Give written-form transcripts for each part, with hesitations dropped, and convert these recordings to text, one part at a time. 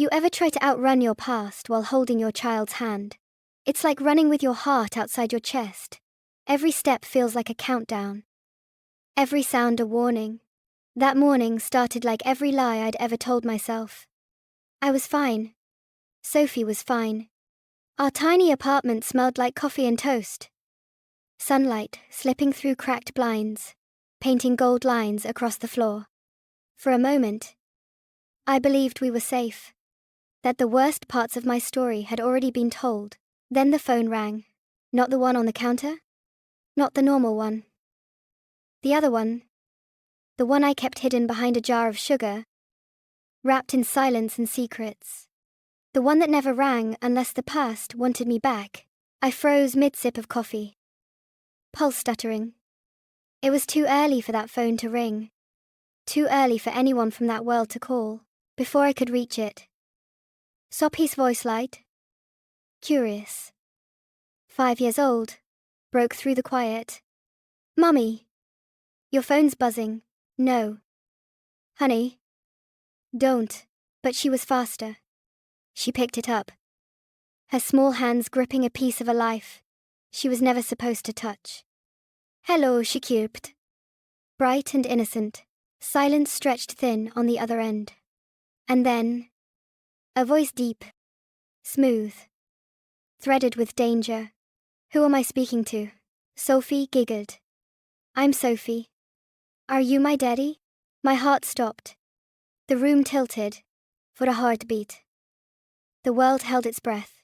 You ever try to outrun your past while holding your child's hand? It's like running with your heart outside your chest. Every step feels like a countdown. Every sound a warning. That morning started like every lie I'd ever told myself. I was fine. Sophie was fine. Our tiny apartment smelled like coffee and toast. Sunlight slipping through cracked blinds, painting gold lines across the floor. For a moment, I believed we were safe, that the worst parts of my story had already been told. Then the phone rang. Not the one on the counter? Not the normal one. The other one. The one I kept hidden behind a jar of sugar, wrapped in silence and secrets. The one that never rang unless the past wanted me back. I froze mid-sip of coffee. Pulse stuttering. It was too early for that phone to ring. Too early for anyone from that world to call. Before I could reach it. Sophie's voice light. Curious. 5 years old. Broke through the quiet. Mummy. Your phone's buzzing. No. Honey. Don't. But she was faster. She picked it up. Her small hands gripping a piece of a life she was never supposed to touch. Hello, she chirped. Bright and innocent. Silence stretched thin on the other end. And then, a voice deep, smooth, threaded with danger. Who am I speaking to? Sophie giggled. I'm Sophie. Are you my daddy? My heart stopped. The room tilted, for a heartbeat. The world held its breath.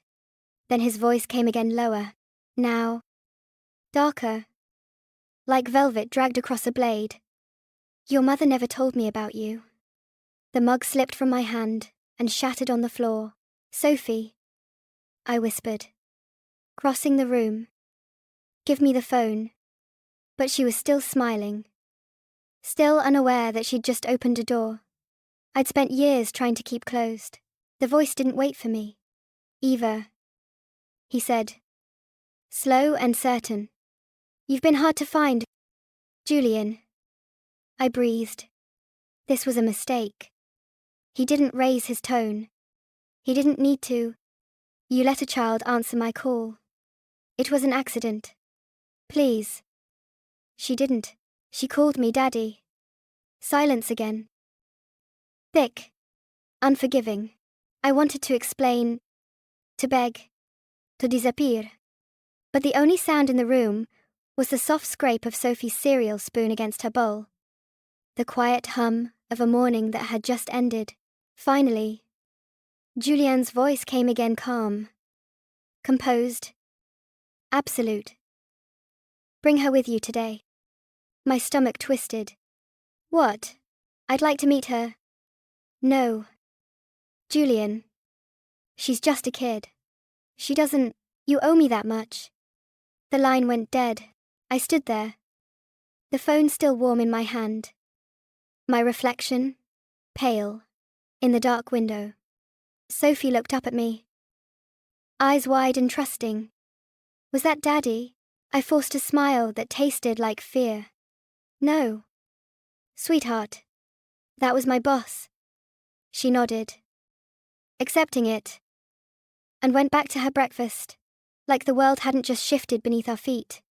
Then his voice came again lower, now darker, like velvet dragged across a blade. Your mother never told me about you. The mug slipped from my hand and shattered on the floor. Sophie, I whispered, crossing the room. Give me the phone. But she was still smiling, still unaware that she'd just opened a door I'd spent years trying to keep closed. The voice didn't wait for me. Eva, he said, slow and certain. You've been hard to find. Julian. I breathed. This was a mistake. He didn't raise his tone. He didn't need to. You let a child answer my call. It was an accident. Please. She didn't. She called me Daddy. Silence again. Thick. Unforgiving. I wanted to explain, to beg, to disappear. But the only sound in the room was the soft scrape of Sophie's cereal spoon against her bowl. The quiet hum of a morning that had just ended. Finally, Julian's voice came again, calm, composed, absolute. Bring her with you today. My stomach twisted. What? I'd like to meet her. No. Julian. She's just a kid. She doesn't. You owe me that much. The line went dead. I stood there. The phone still warm in my hand. My reflection, pale, in the dark window. Sophie looked up at me. Eyes wide and trusting. Was that Daddy? I forced a smile that tasted like fear. No. Sweetheart. That was my boss. She nodded, accepting it, and went back to her breakfast, like the world hadn't just shifted beneath our feet.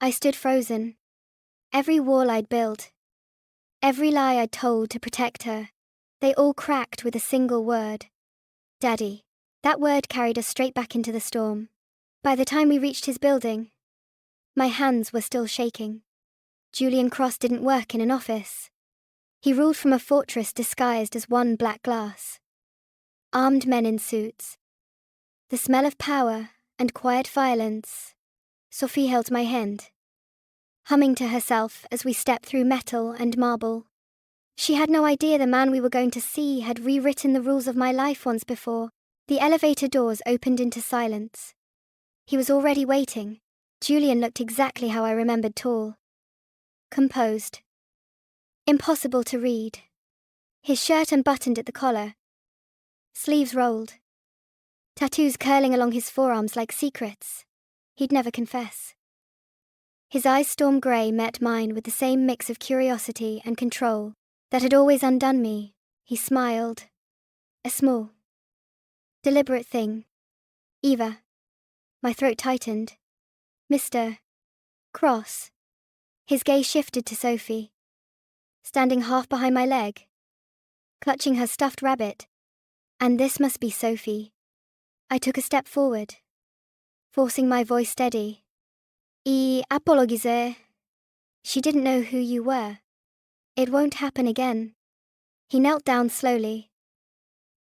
I stood frozen. Every wall I'd built, every lie I'd told to protect her, they all cracked with a single word. Daddy. That word carried us straight back into the storm. By the time we reached his building, my hands were still shaking. Julian Cross didn't work in an office. He ruled from a fortress disguised as one black glass. Armed men in suits. The smell of power and quiet violence. Sophie held my hand, humming to herself as we stepped through metal and marble. She had no idea the man we were going to see had rewritten the rules of my life once before. The elevator doors opened into silence. He was already waiting. Julian looked exactly how I remembered, tall, composed, impossible to read. His shirt unbuttoned at the collar, sleeves rolled, tattoos curling along his forearms like secrets he'd never confess. His eyes storm grey met mine with the same mix of curiosity and control that had always undone me. He smiled, a small, Deliberate thing. Eva. My throat tightened. Mr. Cross. His gaze shifted to Sophie, standing half behind my leg, clutching her stuffed rabbit. And this must be Sophie. I took a step forward, forcing my voice steady. Apologize. She didn't know who you were. It won't happen again. He knelt down slowly,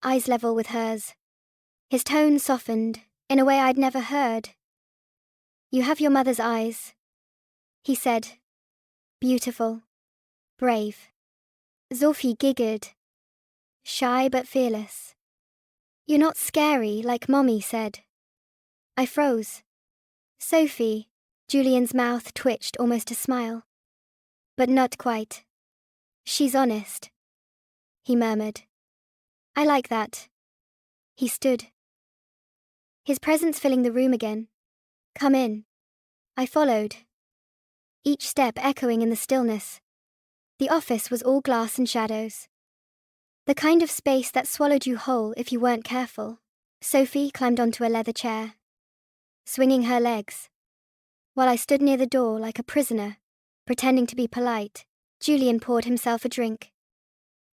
eyes level with hers. His tone softened in a way I'd never heard. You have your mother's eyes, he said. Beautiful. Brave. Sophie giggled. Shy but fearless. You're not scary like Mommy said. I froze. Sophie. Julian's mouth twitched almost a smile. But not quite. She's honest, he murmured. I like that. He stood, his presence filling the room again. Come in. I followed, each step echoing in the stillness. The office was all glass and shadows. The kind of space that swallowed you whole if you weren't careful. Sophie climbed onto a leather chair, swinging her legs, while I stood near the door like a prisoner, pretending to be polite. Julian poured himself a drink,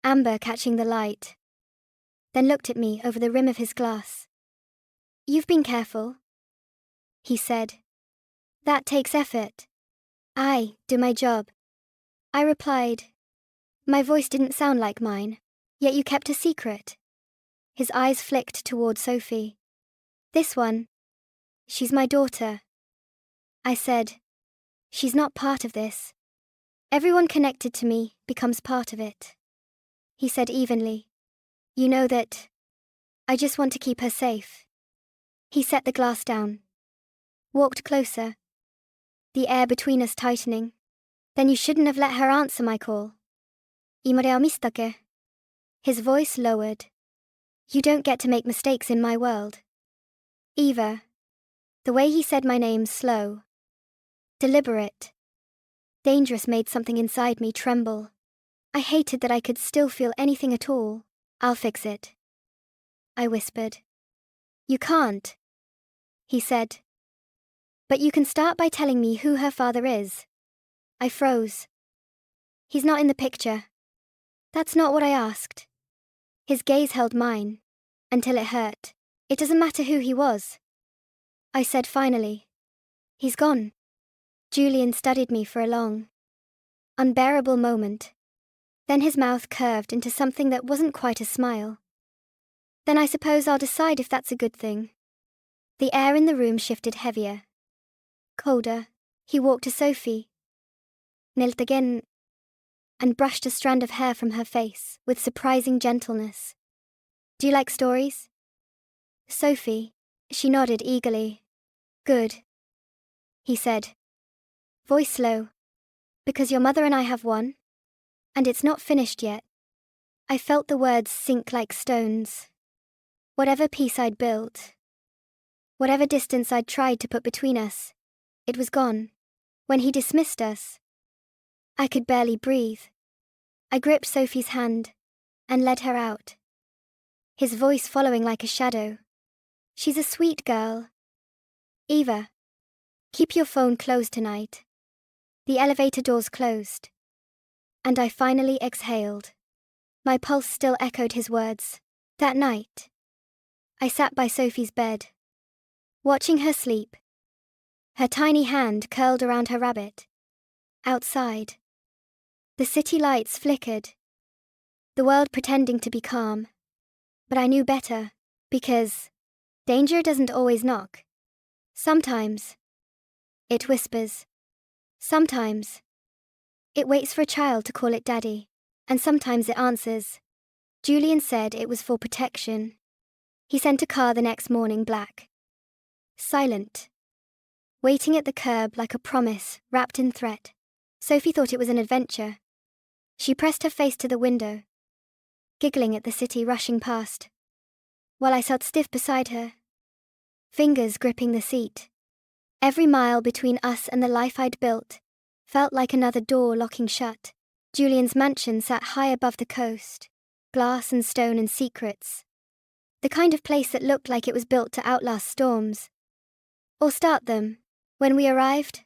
amber catching the light, then looked at me over the rim of his glass. You've been careful, he said. That takes effort. I do my job, I replied. My voice didn't sound like mine, yet you kept a secret. His eyes flicked toward Sophie. This one. She's my daughter. I said. She's not part of this. Everyone connected to me becomes part of it. He said evenly. You know that. I just want to keep her safe. He set the glass down, walked closer, the air between us tightening. Then you shouldn't have let her answer my call. Imare mistake. His voice lowered. You don't get to make mistakes in my world. Eva. The way he said my name slow, deliberate, dangerous made something inside me tremble. I hated that I could still feel anything at all. I'll fix it, I whispered. You can't, he said. But you can start by telling me who her father is. I froze. He's not in the picture. That's not what I asked. His gaze held mine, until it hurt. It doesn't matter who he was, I said finally. He's gone. Julian studied me for a long, unbearable moment. Then his mouth curved into something that wasn't quite a smile. Then I suppose I'll decide if that's a good thing. The air in the room shifted heavier, colder. He walked to Sophie, knelt again, and brushed a strand of hair from her face with surprising gentleness. Do you like stories? Sophie. She nodded eagerly. Good, he said, voice low. Because your mother and I have one, and it's not finished yet. I felt the words sink like stones. Whatever peace I'd built, whatever distance I'd tried to put between us, it was gone. When he dismissed us, I could barely breathe. I gripped Sophie's hand and led her out, his voice following like a shadow. She's a sweet girl. Eva, keep your phone closed tonight. The elevator doors closed, and I finally exhaled. My pulse still echoed his words. That night, I sat by Sophie's bed, watching her sleep, her tiny hand curled around her rabbit. Outside, the city lights flickered, the world pretending to be calm. But I knew better, because danger doesn't always knock. Sometimes it whispers. Sometimes it waits for a child to call it daddy, and sometimes it answers. Julian said it was for protection. He sent a car the next morning, black, silent, waiting at the curb like a promise wrapped in threat. Sophie thought it was an adventure. She pressed her face to the window, giggling at the city rushing past, while I sat stiff beside her, fingers gripping the seat. Every mile between us and the life I'd built felt like another door locking shut. Julian's mansion sat high above the coast, glass and stone and secrets. The kind of place that looked like it was built to outlast storms. Or start them. When we arrived,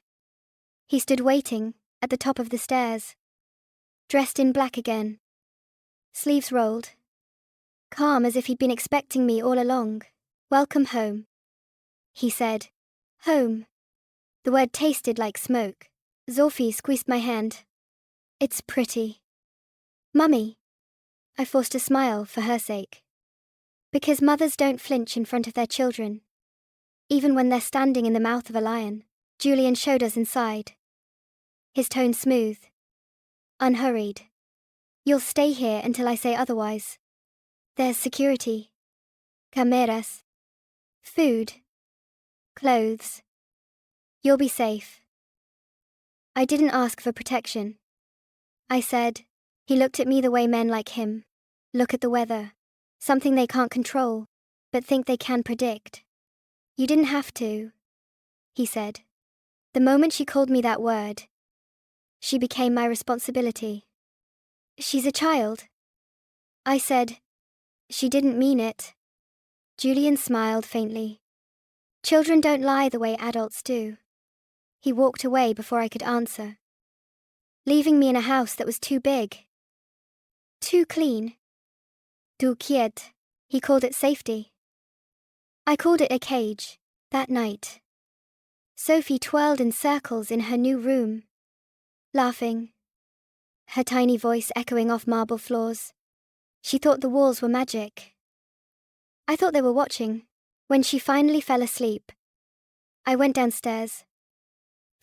he stood waiting, at the top of the stairs. Dressed in black again. Sleeves rolled. Calm as if he'd been expecting me all along. "Welcome home," he said. Home. The word tasted like smoke. Sophie squeezed my hand. "It's pretty." "Mummy." I forced a smile for her sake. Because mothers don't flinch in front of their children. Even when they're standing in the mouth of a lion. Julian showed us inside. His tone smooth. Unhurried. "You'll stay here until I say otherwise. There's security. Cameras. Food. Clothes. You'll be safe." I didn't ask for protection. I said. He looked at me the way men like him look at the weather. Something they can't control, but think they can predict. "You didn't have to," he said. The moment she called me that word, she became my responsibility. "She's a child." I said. She didn't mean it. Julian smiled faintly. "Children don't lie the way adults do." He walked away before I could answer, leaving me in a house that was too big. Too clean. Too quiet. He called it safety. I called it a cage, that night. Sophie twirled in circles in her new room, laughing, her tiny voice echoing off marble floors. She thought the walls were magic. I thought they were watching. When she finally fell asleep, I went downstairs,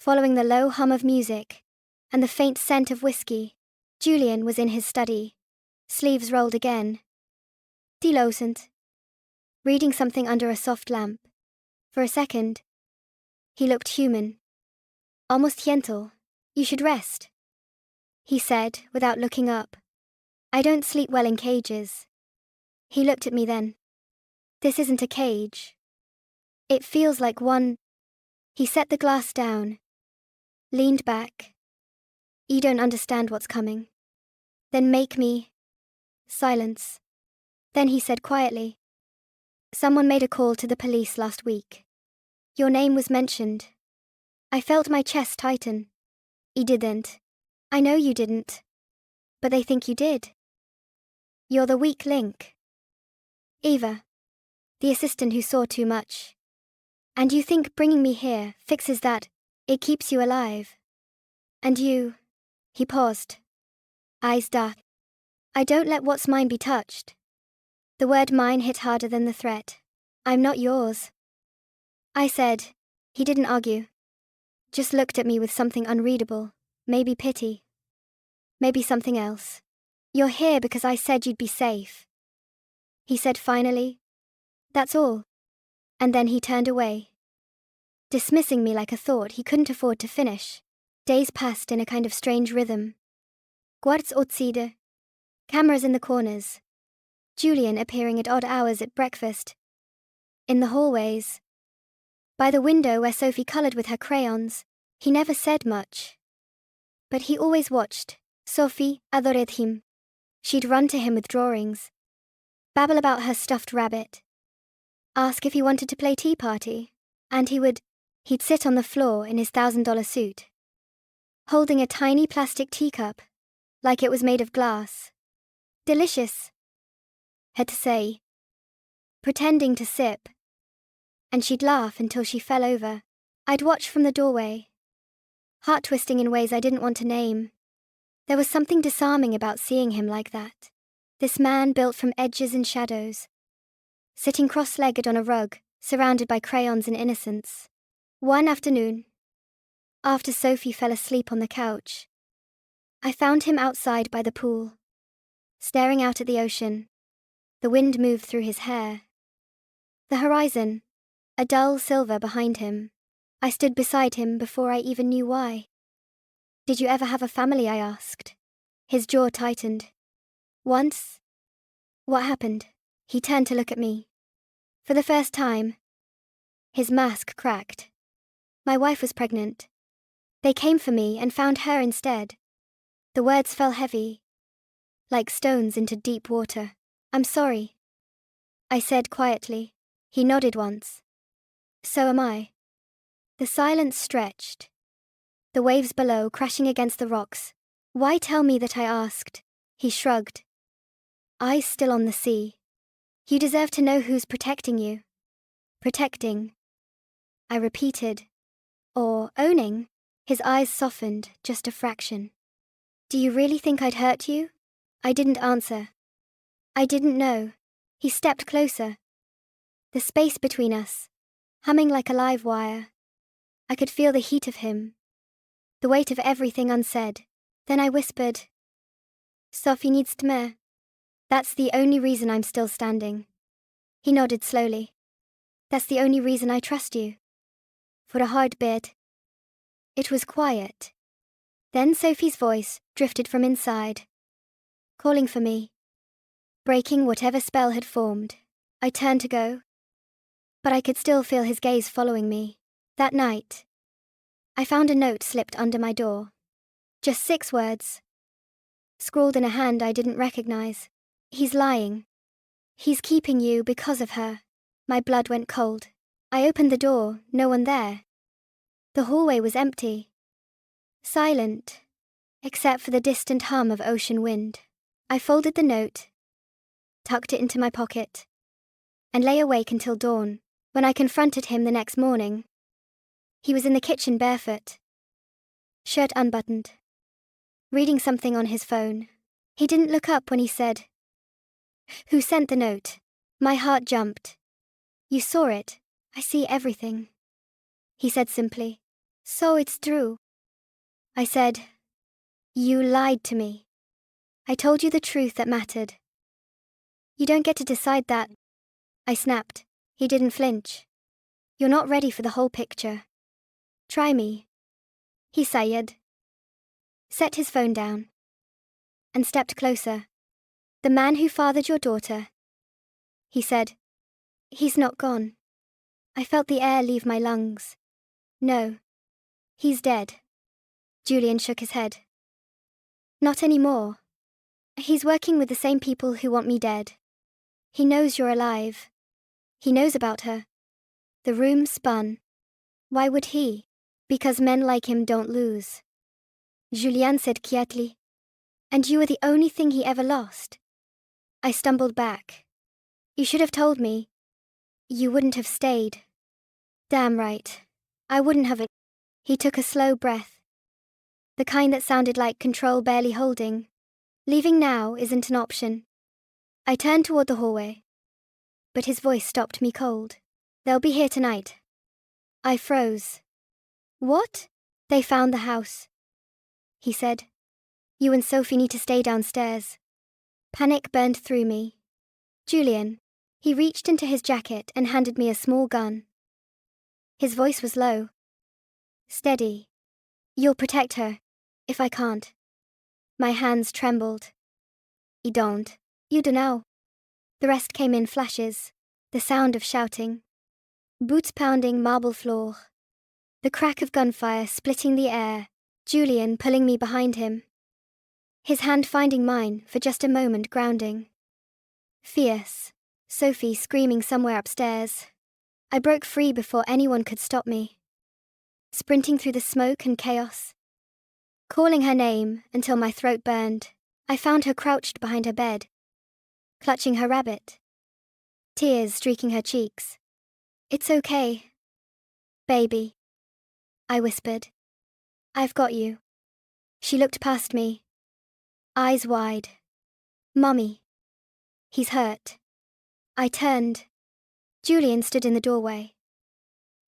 following the low hum of music and the faint scent of whiskey. Julian was in his study, sleeves rolled again. Dilosent. Reading something under a soft lamp. For a second, he looked human. Almost gentle. "You should rest," he said without looking up. "I don't sleep well in cages." He looked at me then. "This isn't a cage. It feels like one." He set the glass down, leaned back. "You don't understand what's coming. Then make me." Silence. Then he said quietly, "Someone made a call to the police last week. Your name was mentioned." I felt my chest tighten. "You didn't." "I know you didn't. But they think you did. You're the weak link. Eva. The assistant who saw too much. And you think bringing me here fixes that, it keeps you alive. And you." He paused. Eyes dark. "I don't let what's mine be touched." The word mine hit harder than the threat. "I'm not yours." I said. He didn't argue. Just looked at me with something unreadable. Maybe pity. Maybe something else. "You're here because I said you'd be safe," he said finally. "That's all." And then he turned away, dismissing me like a thought he couldn't afford to finish. Days passed in a kind of strange rhythm. Guards outside. Cameras in the corners. Julian appearing at odd hours at breakfast. In the hallways. By the window where Sophie colored with her crayons. He never said much. But he always watched. Sophie adored him. She'd run to him with drawings. Babble about her stuffed rabbit. Ask if he wanted to play tea party. And he'd sit on the floor in his $1,000 suit, holding a tiny plastic teacup, like it was made of glass. "Delicious," had to say, pretending to sip. And she'd laugh until she fell over. I'd watch from the doorway, heart-twisting in ways I didn't want to name. There was something disarming about seeing him like that. This man built from edges and shadows, sitting cross-legged on a rug, surrounded by crayons and innocence. One afternoon, after Sophie fell asleep on the couch, I found him outside by the pool, staring out at the ocean. The wind moved through his hair. The horizon, a dull silver behind him. I stood beside him before I even knew why. "Did you ever have a family?" I asked. His jaw tightened. "Once." "What happened?" He turned to look at me. For the first time, his mask cracked. "My wife was pregnant. They came for me and found her instead." The words fell heavy, like stones into deep water. "I'm sorry." I said quietly. He nodded once. So am I. The silence stretched. The waves below crashing against the rocks. Why tell me that I asked? He shrugged. Eyes still on the sea. You deserve to know who's protecting you. Protecting. I repeated. Or owning. His eyes softened, just a fraction. Do you really think I'd hurt you? I didn't answer. I didn't know. He stepped closer. The space between us, humming like a live wire. I could feel the heat of him, the weight of everything unsaid. Then I whispered, Sophie needs to me. That's the only reason I'm still standing. He nodded slowly. That's the only reason I trust you. For a hard bit. It was quiet. Then Sophie's voice drifted from inside, calling for me, breaking whatever spell had formed. I turned to go, but I could still feel his gaze following me. That night, I found a note slipped under my door. Just 6 words, scrawled in a hand I didn't recognize. He's lying. He's keeping you because of her. My blood went cold. I opened the door, no one there. The hallway was empty. Silent, except for the distant hum of ocean wind. I folded the note, tucked it into my pocket, and lay awake until dawn. When I confronted him the next morning, he was in the kitchen barefoot, shirt unbuttoned, reading something on his phone. He didn't look up when he said, "Who sent the note?" My heart jumped. "You saw it. I see everything," he said simply. "So it's true." I said, "You lied to me. I told you the truth that mattered." "You don't get to decide that," I snapped. He didn't flinch. "You're not ready for the whole picture. Try me," he sighed, set his phone down, and stepped closer. "The man who fathered your daughter," he said. "He's not gone." I felt the air leave my lungs. "No. He's dead." Julian shook his head. "Not anymore. He's working with the same people who want me dead. He knows you're alive. He knows about her." The room spun. Why would he? Because men like him don't lose. Julian said quietly. "And you were the only thing he ever lost." I stumbled back. "You should have told me. You wouldn't have stayed." "Damn right. I wouldn't have it." He took a slow breath. The kind that sounded like control barely holding. "Leaving now isn't an option." I turned toward the hallway, but his voice stopped me cold. "They'll be here tonight." I froze. "What?" "They found the house," he said. "You and Sophie need to stay downstairs." Panic burned through me. "Julian." He reached into his jacket and handed me a small gun. His voice was low, steady. "You'll protect her, if I can't." My hands trembled. "You don't. You don't know." The rest came in flashes. The sound of shouting, boots pounding marble floor, the crack of gunfire splitting the air, Julian pulling me behind him, his hand finding mine for just a moment, grounding. Fierce. Sophie screaming somewhere upstairs. I broke free before anyone could stop me, sprinting through the smoke and chaos, calling her name until my throat burned. I found her crouched behind her bed, clutching her rabbit, tears streaking her cheeks. "It's okay, baby," I whispered. "I've got you." She looked past me, eyes wide. "Mummy." "He's hurt." I turned. Julian stood in the doorway,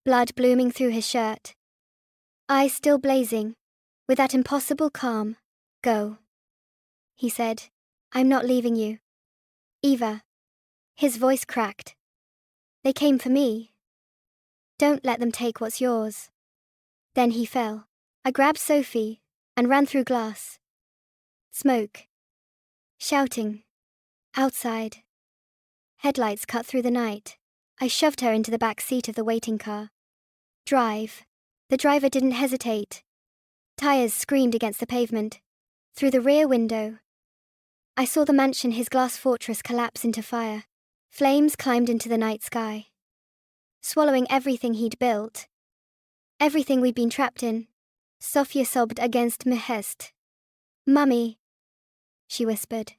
blood blooming through his shirt, eyes still blazing, with that impossible calm. "Go," he said. "I'm not leaving you. Eva." His voice cracked. "They came for me. Don't let them take what's yours." Then he fell. I grabbed Sophie and ran through glass. Smoke. Shouting. Outside. Headlights cut through the night. I shoved her into the back seat of the waiting car. "Drive." The driver didn't hesitate. Tires screamed against the pavement. Through the rear window, I saw the mansion, his glass fortress, collapse into fire. Flames climbed into the night sky, swallowing everything he'd built, everything we'd been trapped in. Sofia sobbed against my chest. "Mummy," she whispered.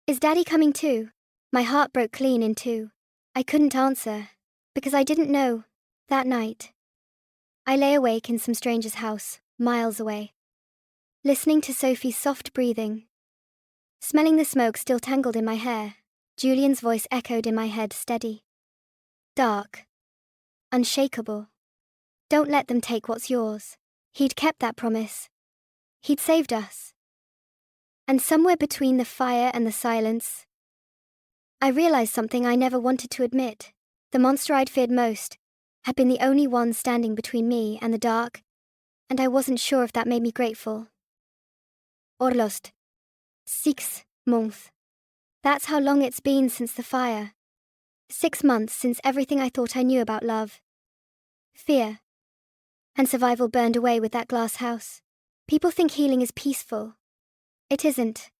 "Is Daddy coming too?" My heart broke clean in two. I couldn't answer, because I didn't know. That night, I lay awake in some stranger's house, miles away, listening to Sophie's soft breathing, smelling the smoke still tangled in my hair. Julian's voice echoed in my head, steady, dark, unshakable. "Don't let them take what's yours." He'd kept that promise. He'd saved us. And somewhere between the fire and the silence, I realized something I never wanted to admit. The monster I'd feared most had been the only one standing between me and the dark, and I wasn't sure if that made me grateful or lost. 6 months. That's how long it's been since the fire. 6 months since everything I thought I knew about love, fear, and survival burned away with that glass house. People think healing is peaceful. It isn't.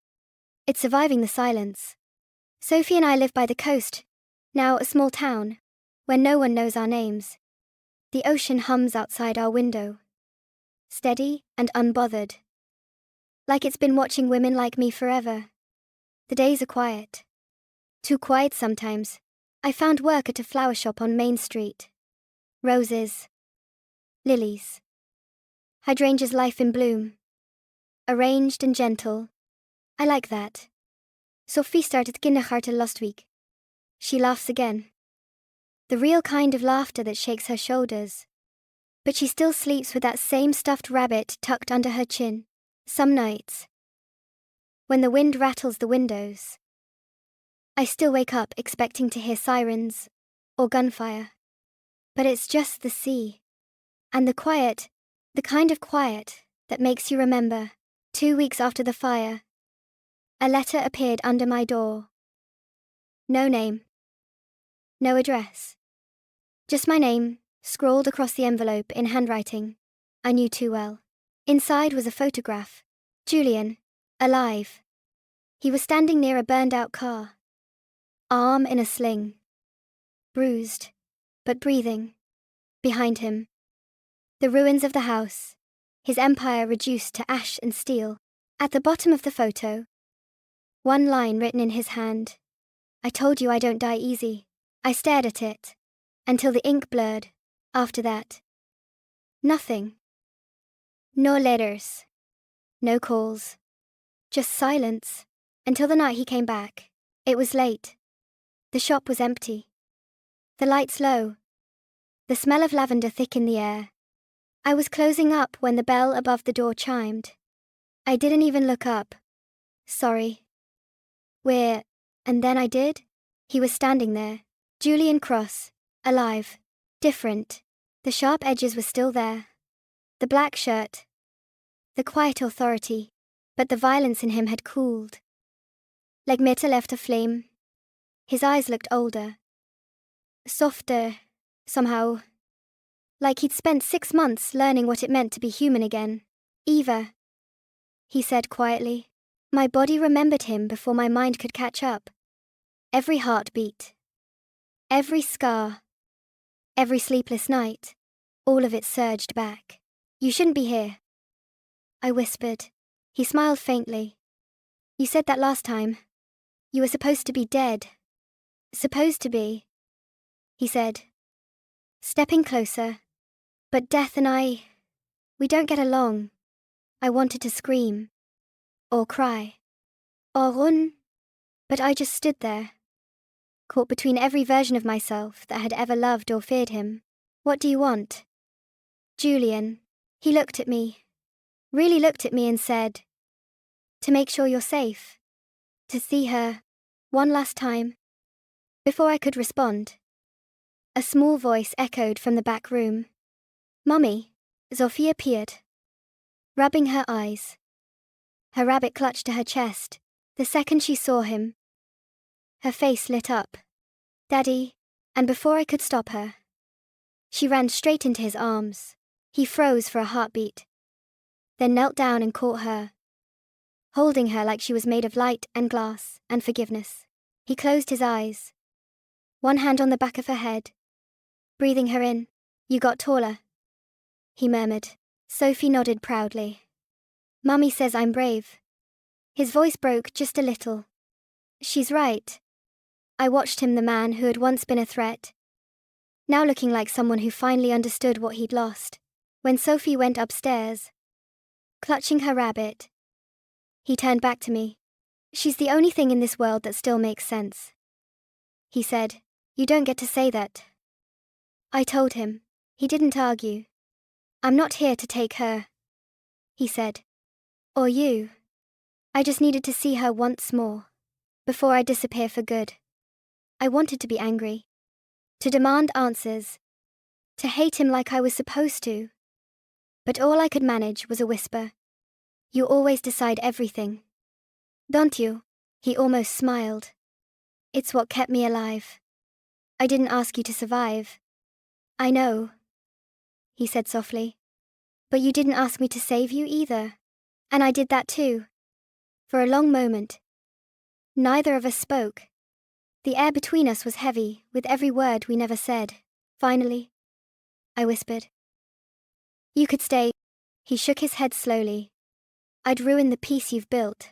It's surviving the silence. Sophie and I live by the coast, now a small town, where no one knows our names. The ocean hums outside our window, steady and unbothered, like it's been watching women like me forever. The days are quiet. Too quiet sometimes. I found work at a flower shop on Main Street. Roses, lilies, hydrangeas, life in bloom. Arranged and gentle. I like that. Sophie started kindergarten last week. She laughs again. The real kind of laughter that shakes her shoulders. But she still sleeps with that same stuffed rabbit tucked under her chin. Some nights, when the wind rattles the windows, I still wake up expecting to hear sirens or gunfire. But it's just the sea. And the quiet, the kind of quiet that makes you remember. 2 weeks after the fire, a letter appeared under my door. No name. No address. Just my name, scrawled across the envelope in handwriting I knew too well. Inside was a photograph. Julian, alive. He was standing near a burned-out car, arm in a sling, bruised, but breathing. Behind him, the ruins of the house, his empire reduced to ash and steel. At the bottom of the photo, one line written in his hand. "I told you I don't die easy." I stared at it, until the ink blurred. After that, nothing. No letters. No calls. Just silence. Until the night he came back. It was late. The shop was empty. The lights low. The smell of lavender thick in the air. I was closing up when the bell above the door chimed. I didn't even look up. "Sorry. And then I did." He was standing there. Julian Cross. Alive. Different. The sharp edges were still there. The black shirt. The quiet authority. But the violence in him had cooled. Like metal left a flame. His eyes looked older. Softer, somehow. Like he'd spent 6 months learning what it meant to be human again. "Eva," he said quietly. My body remembered him before my mind could catch up. Every heartbeat. Every scar. Every sleepless night. All of it surged back. "You shouldn't be here," I whispered. He smiled faintly. "You said that last time. You were supposed to be dead." "Supposed to be," he said, stepping closer. "But death and we don't get along." I wanted to scream. Or cry. Or run. But I just stood there, caught between every version of myself that had ever loved or feared him. "What do you want?" "Julian." He looked at me. Really looked at me and said, "To make sure you're safe. To see her. One last time." Before I could respond, a small voice echoed from the back room. "Mummy." Sophie appeared, rubbing her eyes. Her rabbit clutched to her chest. The second she saw him, her face lit up. "Daddy," and before I could stop her, she ran straight into his arms. He froze for a heartbeat, then knelt down and caught her, holding her like she was made of light and glass and forgiveness. He closed his eyes, one hand on the back of her head, breathing her in. You got taller, he murmured. Sophie nodded proudly. Mummy says I'm brave. His voice broke just a little. She's right. I watched him, the man who had once been a threat, now looking like someone who finally understood what he'd lost. When Sophie went upstairs, clutching her rabbit, he turned back to me. She's the only thing in this world that still makes sense, he said. You don't get to say that. I told him. He didn't argue. I'm not here to take her, he said. Or you. I just needed to see her once more, before I disappear for good. I wanted to be angry, to demand answers, to hate him like I was supposed to. But all I could manage was a whisper. You always decide everything, don't you? He almost smiled. It's what kept me alive. I didn't ask you to survive. I know, he said softly. But you didn't ask me to save you either. And I did that too. For a long moment, neither of us spoke. The air between us was heavy with every word we never said. Finally, I whispered. You could stay. He shook his head slowly. I'd ruin the peace you've built.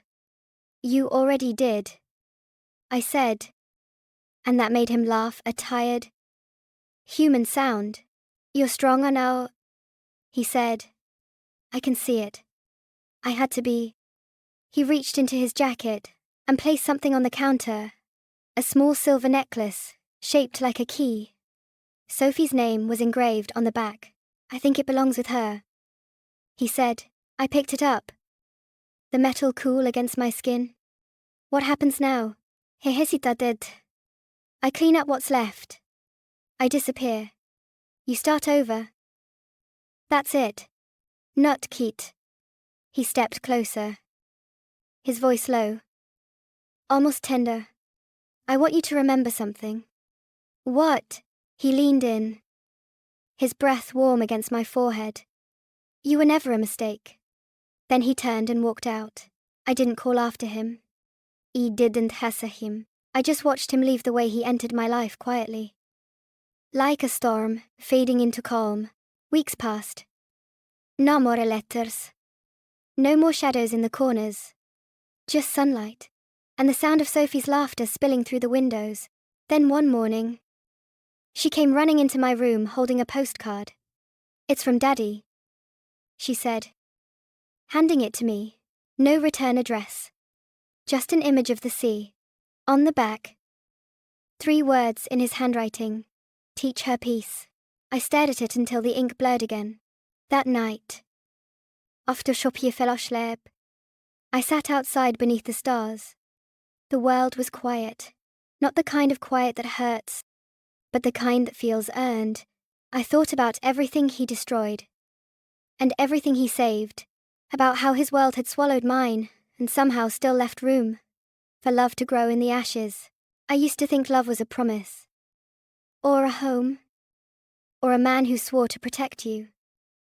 You already did, I said. And that made him laugh, a tired, human sound. You're stronger now, he said. I can see it. I had to be. He reached into his jacket and placed something on the counter, a small silver necklace shaped like a key. Sophie's name was engraved on the back. I think it belongs with her, he said. I picked it up. The metal cool against my skin. What happens now? He hesitated. I clean up what's left. I disappear. You start over. That's it. Not Keat. He stepped closer, his voice low, almost tender. I want you to remember something. What? He leaned in, his breath warm against my forehead. You were never a mistake. Then he turned and walked out. I didn't call after him. I didn't hassle him. I just watched him leave the way he entered my life quietly. Like a storm, fading into calm. Weeks passed. No more letters. No more shadows in the corners. Just sunlight. And the sound of Sophie's laughter spilling through the windows. Then one morning, she came running into my room holding a postcard. It's from Daddy, she said, handing it to me. No return address. Just an image of the sea. On the back, 3 words in his handwriting. Teach her peace. I stared at it until the ink blurred again. That night, after Shopje fell, I sat outside beneath the stars. The world was quiet. Not the kind of quiet that hurts, but the kind that feels earned. I thought about everything he destroyed, and everything he saved, about how his world had swallowed mine, and somehow still left room for love to grow in the ashes. I used to think love was a promise, or a home, or a man who swore to protect you.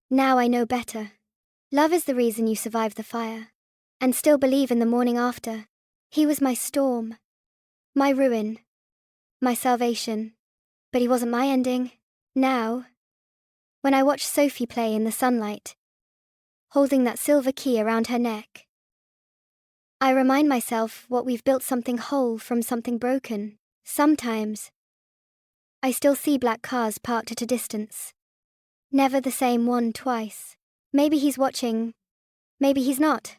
Now I know better. Love is the reason you survive the fire, and still believe in the morning after. He was my storm, my ruin, my salvation. But he wasn't my ending. Now, when I watch Sophie play in the sunlight, holding that silver key around her neck, I remind myself what we've built, something whole from something broken. Sometimes, I still see black cars parked at a distance. Never the same one twice. Maybe he's watching, maybe he's not.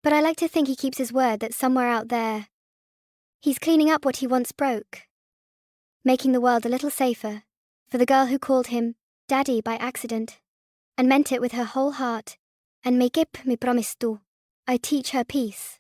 But I like to think he keeps his word that somewhere out there, he's cleaning up what he once broke, making the world a little safer for the girl who called him Daddy by accident, and meant it with her whole heart. And make it me promise to, I teach her peace.